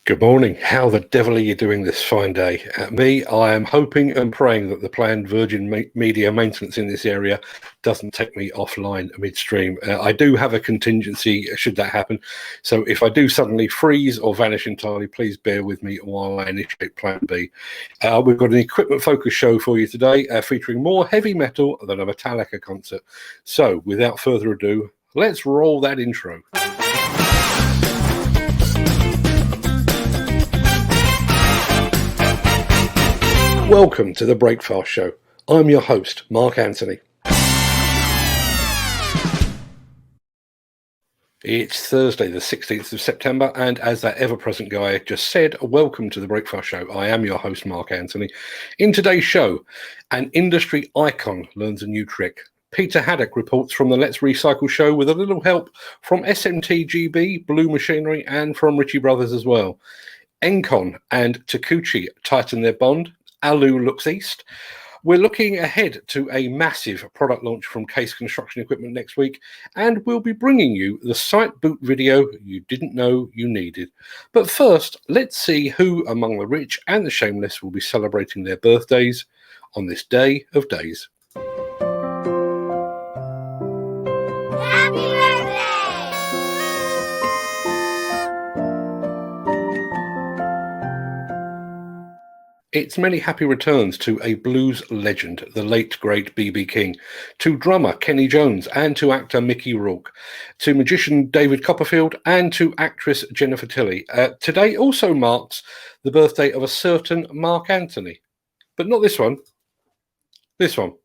Good morning. How the devil are you doing this fine day? I am hoping and praying that the planned Virgin Media maintenance in this area doesn't take me offline midstream. I do have a contingency should that happen. So if I do suddenly freeze or vanish entirely, please bear with me while I initiate plan B. We've got an equipment focused show for you today featuring more heavy metal than a Metallica concert. So without further ado, let's roll that intro. Welcome to the Breakfast Show. I'm your host, Mark Anthony. It's Thursday, the 16th of September, and as that ever-present guy just said, welcome to the Breakfast Show. I am your host, Mark Anthony. In today's show, an industry icon learns a new trick. Peter Haddock reports from the Let's Recycle show with a little help from SMTGB, Blue Machinery, and from Ritchie Brothers as well. Encon and Takuchi tighten their bond. Alu looks east. We're looking ahead to a massive product launch from Case Construction Equipment next week, and we'll be bringing you the site boot video you didn't know you needed. But first, let's see who among the rich and the shameless will be celebrating their birthdays on this day of days. Happy birthday! It's many happy returns to a blues legend, the late great B.B. King, to drummer Kenny Jones and to actor Mickey Rourke, to magician David Copperfield and to actress Jennifer Tilly. Today also marks the birthday of a certain Mark Anthony, but not this one, this one.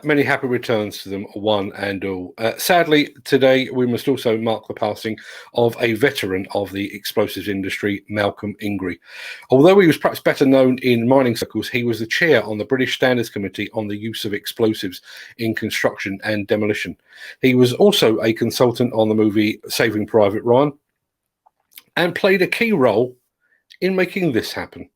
Many happy returns to them, one and all. Sadly, today we must also mark the passing of a veteran of the explosives industry, Malcolm Ingray. Although he was perhaps better known in mining circles, he was the chair on the British Standards Committee on the use of explosives in construction and demolition. He was also a consultant on the movie Saving Private Ryan and played a key role in making this happen.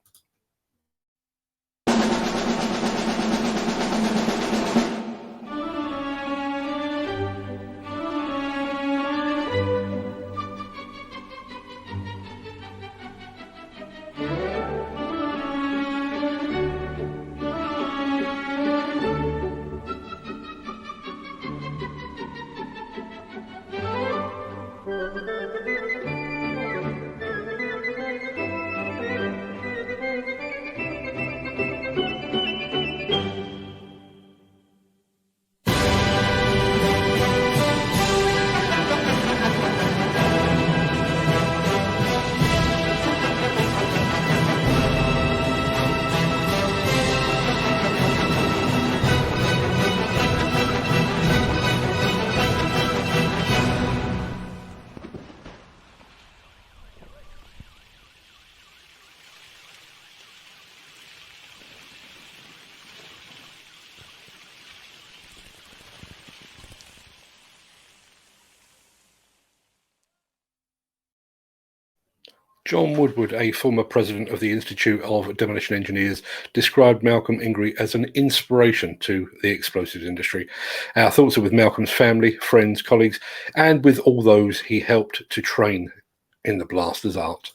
John Woodward, a former president of the Institute of Demolition Engineers, described Malcolm Ingray as an inspiration to the explosives industry. Our thoughts are with Malcolm's family, friends, colleagues, and with all those he helped to train in the blaster's art.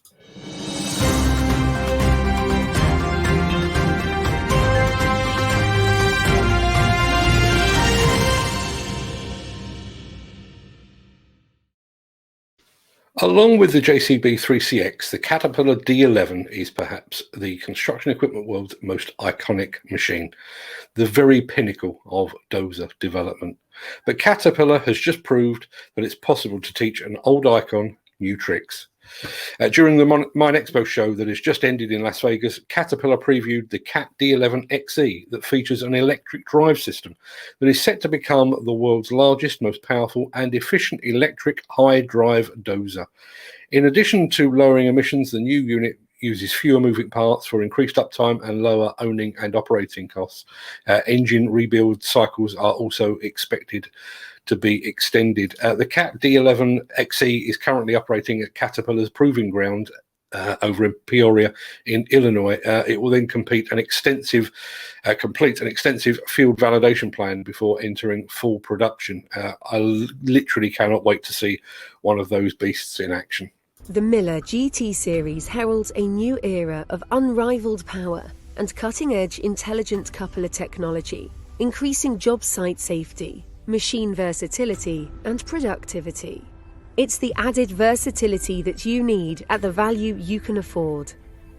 Along with the JCB 3CX, the Caterpillar D11 is perhaps the construction equipment world's most iconic machine, the very pinnacle of dozer development. But Caterpillar has just proved that it's possible to teach an old icon new tricks. During the Mine Expo show that has just ended in Las Vegas, Caterpillar previewed the Cat D11 XE that features an electric drive system that is set to become the world's largest, most powerful and efficient electric high-drive dozer. In addition to lowering emissions, the new unit uses fewer moving parts for increased uptime and lower owning and operating costs. Engine rebuild cycles are also expected to be extended. The Cat D11 XE is currently operating at Caterpillar's proving ground over in Peoria in Illinois. It will then complete an extensive field validation plan before entering full production. I literally cannot wait to see one of those beasts in action. The Miller GT series heralds a new era of unrivaled power and cutting-edge intelligent coupler technology, increasing job site safety, machine versatility, and productivity. It's the added versatility that you need at the value you can afford.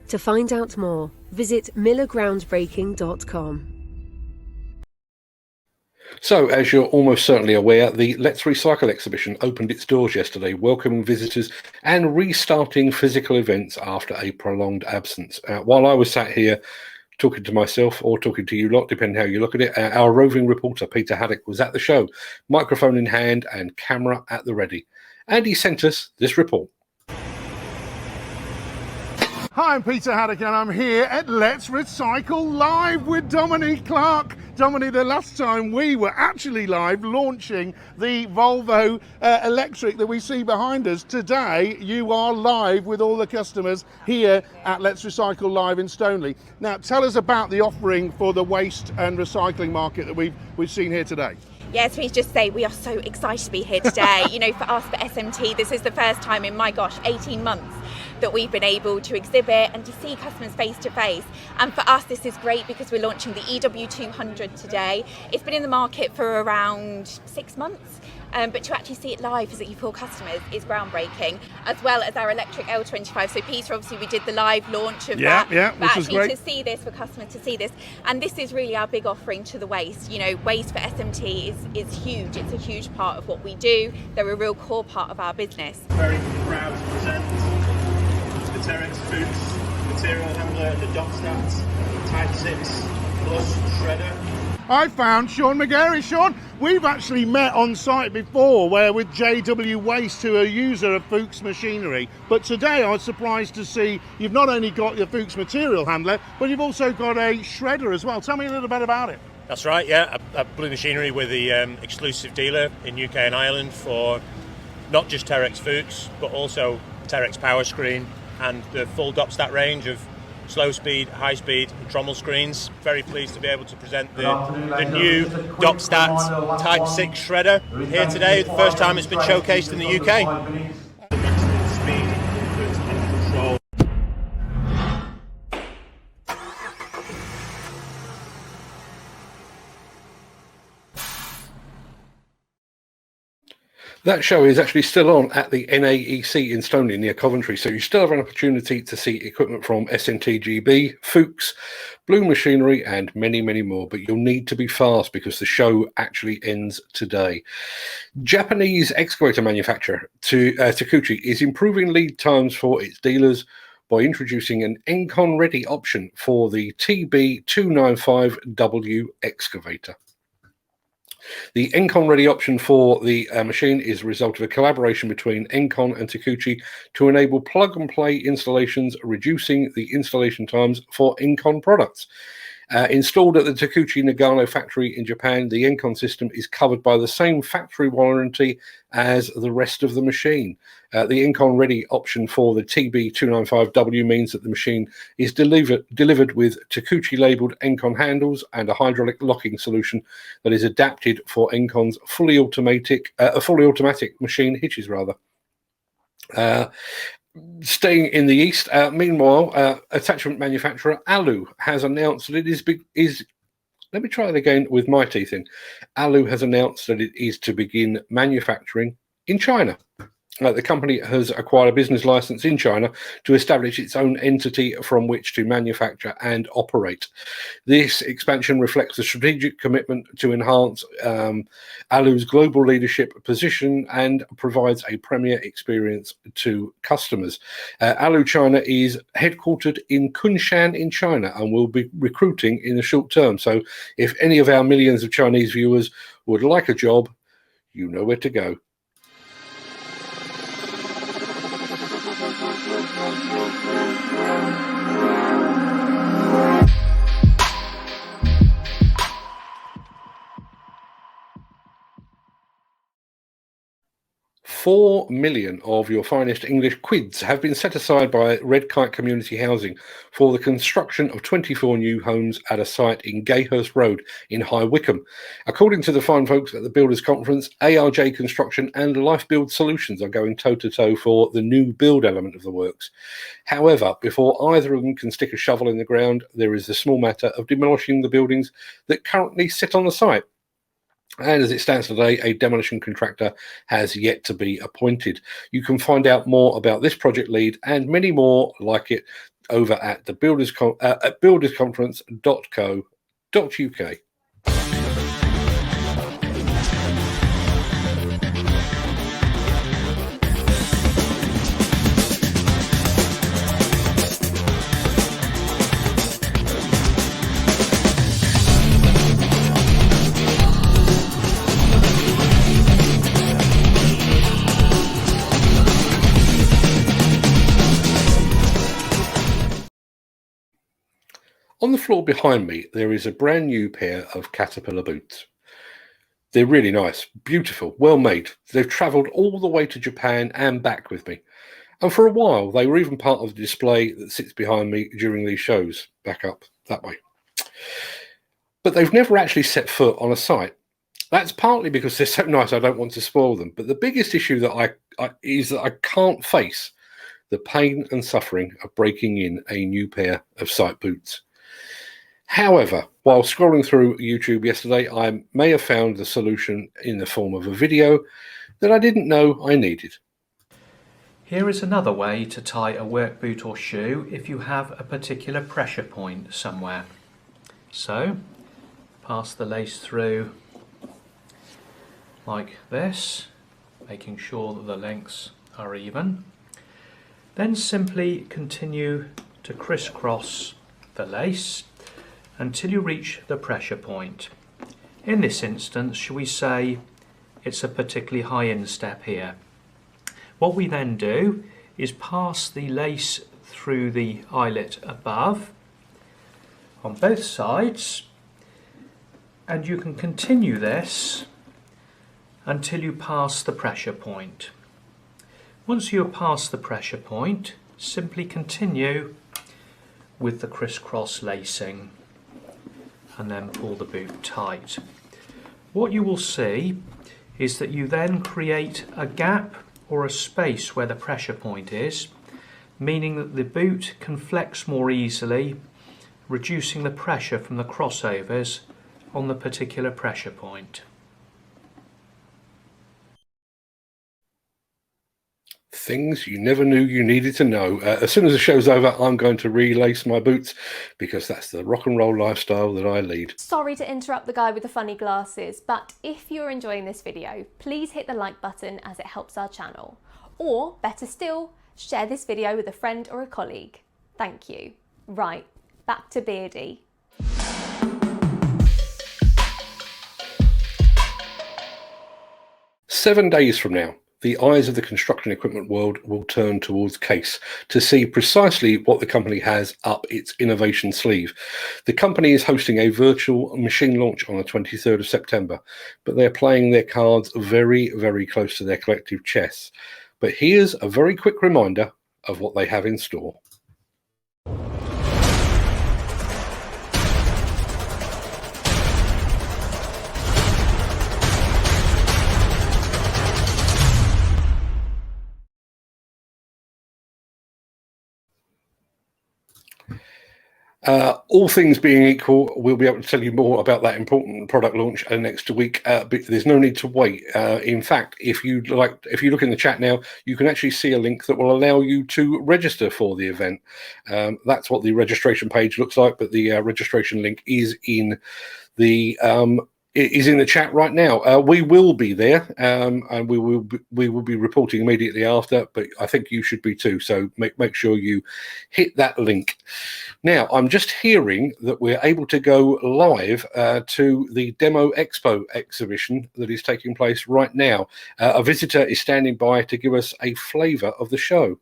To find out more, visit millergroundbreaking.com. So, as you're almost certainly aware, the Let's Recycle exhibition opened its doors yesterday, welcoming visitors and restarting physical events after a prolonged absence. While I was sat here talking to myself or talking to you lot, depending how you look at it, our roving reporter Peter Haddock was at the show, microphone in hand and camera at the ready. And he sent us this report. Hi, I'm Peter Haddock and I'm here at Let's Recycle Live with Dominique Clark. Dominique, the last time we were actually live launching the Volvo electric that we see behind us. Today, you are live with all the customers here at Let's Recycle Live in Stoneleigh. Now, tell us about the offering for the waste and recycling market that we've seen here today. Yes, we just say we are so excited to be here today. You know, for us, for SMT, this is the first time in, 18 months that we've been able to exhibit and to see customers face to face. And for us, this is great because we're launching the EW200 today. It's been in the market for around 6 months. But to actually see it live for customers is groundbreaking, as well as our electric L25. So Peter, obviously we did the live launch of that. Yeah, but which was great. to see this, for customers to see this, and this is really our big offering to the waste. You know, waste for SMT is huge. It's a huge part of what we do. They're a real core part of our business. Very proud to present the Terex Fuchs material handler, the dock stats, Type 6 Plus Shredder. I found Sean McGarry. Sean, we've actually met on site before with JW Waste, who are a user of Fuchs machinery. But today I was surprised to see you've not only got your Fuchs material handler, but you've also got a shredder as well. Tell me a little bit about it. That's right, yeah. Blue Machinery, we're the exclusive dealer in UK and Ireland for not just Terex Fuchs, but also Terex Power Screen and the full DOPSTAT range of slow speed, high speed and trommel screens. Very pleased to be able to present the new DOPSTAT Type 6 shredder here today. The first time it's been showcased in the UK. Maximum speed, input and control. That show is actually still on at the NAEC in Stoneleigh near Coventry, so you still have an opportunity to see equipment from SMTGB, Fuchs, Blue Machinery and many, many more, but you'll need to be fast because the show actually ends today. Japanese excavator manufacturer Takuchi is improving lead times for its dealers by introducing an Encon-ready option for the TB295W excavator. The Encon ready option for the machine is a result of a collaboration between Encon and Takuchi to enable plug and play installations, reducing the installation times for Encon products. Installed at the Takuchi Nagano factory in Japan, the Encon system is covered by the same factory warranty as the rest of the machine. The Encon ready option for the TB295W means that the machine is delivered with Takuchi labeled Encon handles and a hydraulic locking solution that is adapted for Encon's fully automatic machine hitches rather. Staying in the east, meanwhile, attachment manufacturer Alu has announced that it is. Let me try it again with my teeth in. Alu has announced that it is to begin manufacturing in China. The company has acquired a business license in China to establish its own entity from which to manufacture and operate. This expansion reflects the strategic commitment to enhance Alu's global leadership position and provides a premier experience to customers. Alu China is headquartered in Kunshan in China and will be recruiting in the short term. So if any of our millions of Chinese viewers would like a job, you know where to go. 4 million of your finest English quids have been set aside by Red Kite Community Housing for the construction of 24 new homes at a site in Gayhurst Road in High Wycombe. According to the fine folks at the Builders Conference, ARJ Construction and Life Build Solutions are going toe-to-toe for the new build element of the works. However, before either of them can stick a shovel in the ground, there is the small matter of demolishing the buildings that currently sit on the site. And as it stands today, a demolition contractor has yet to be appointed. You can find out more about this project lead and many more like it over at the at buildersconference.co.uk. On the floor behind me, there is a brand new pair of Caterpillar boots. They're really nice, beautiful, well made. They've travelled all the way to Japan and back with me. And for a while, they were even part of the display that sits behind me during these shows, back up that way. But they've never actually set foot on a site. That's partly because they're so nice I don't want to spoil them. But the biggest issue that is that I can't face the pain and suffering of breaking in a new pair of site boots. However, while scrolling through YouTube yesterday, I may have found the solution in the form of a video that I didn't know I needed. Here is another way to tie a work boot or shoe if you have a particular pressure point somewhere. So, pass the lace through like this, making sure that the lengths are even. Then simply continue to crisscross the lace until you reach the pressure point. In this instance, shall we say it's a particularly high instep here. What we then do is pass the lace through the eyelet above on both sides, and you can continue this until you pass the pressure point. Once you have passed the pressure point, simply continue with the crisscross lacing and then pull the boot tight. What you will see is that you then create a gap or a space where the pressure point is, meaning that the boot can flex more easily, reducing the pressure from the crossovers on the particular pressure point. Things you never knew you needed to know. As soon as the show's over, I'm going to relace my boots because that's the rock and roll lifestyle that I lead. Sorry to interrupt the guy with the funny glasses, but if you're enjoying this video, please hit the like button as it helps our channel. Or, better still, share this video with a friend or a colleague. Thank you. Right, back to Beardy. "7 days from now, the eyes of the construction equipment world will turn towards Case to see precisely what the company has up its innovation sleeve. The company is hosting a virtual machine launch on the 23rd of September, but they're playing their cards very, very close to their collective chests. But here's a very quick reminder of what they have in store. All things being equal, we'll be able to tell you more about that important product launch next week. But there's no need to wait. In fact, if you look in the chat now, you can actually see a link that will allow you to register for the event. That's what the registration page looks like, but the registration link is in the chat right now. We will be there, and we will be reporting immediately after. But I think you should be too. So make sure you hit that link. Now, I'm just hearing that we're able to go live to the Demo Expo exhibition that is taking place right now. A visitor is standing by to give us a flavour of the show.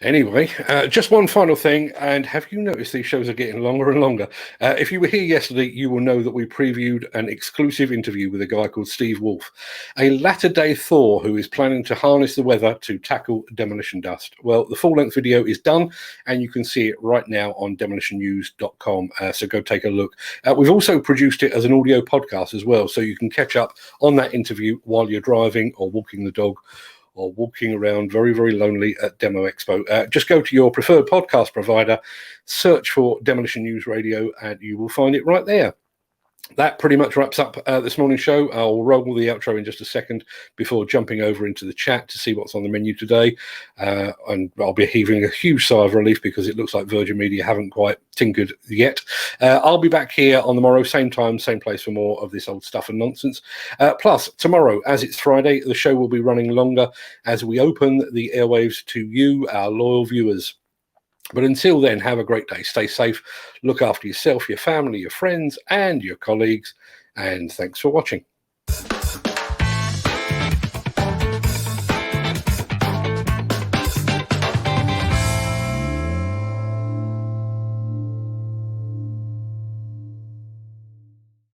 Anyway, just one final thing, and have you noticed these shows are getting longer and longer? If you were here yesterday, you will know that we previewed an exclusive interview with a guy called Steve Wolfe, a latter-day Thor who is planning to harness the weather to tackle demolition dust. Well, the full-length video is done, and you can see it right now on demolitionnews.com, so go take a look. We've also produced it as an audio podcast as well, so you can catch up on that interview while you're driving or walking the dog, or walking around very, very lonely at Demo Expo. Just go to your preferred podcast provider, search for Demolition News Radio, and you will find it right there. That pretty much wraps up this morning's show. I'll roll the outro in just a second before jumping over into the chat to see what's on the menu today. And I'll be heaving a huge sigh of relief because it looks like Virgin Media haven't quite tinkered yet. I'll be back here on the morrow, same time, same place for more of this old stuff and nonsense. Plus, tomorrow, as it's Friday, the show will be running longer as we open the airwaves to you, our loyal viewers. But until then, have a great day. Stay safe. Look after yourself, your family, your friends, and your colleagues. And thanks for watching.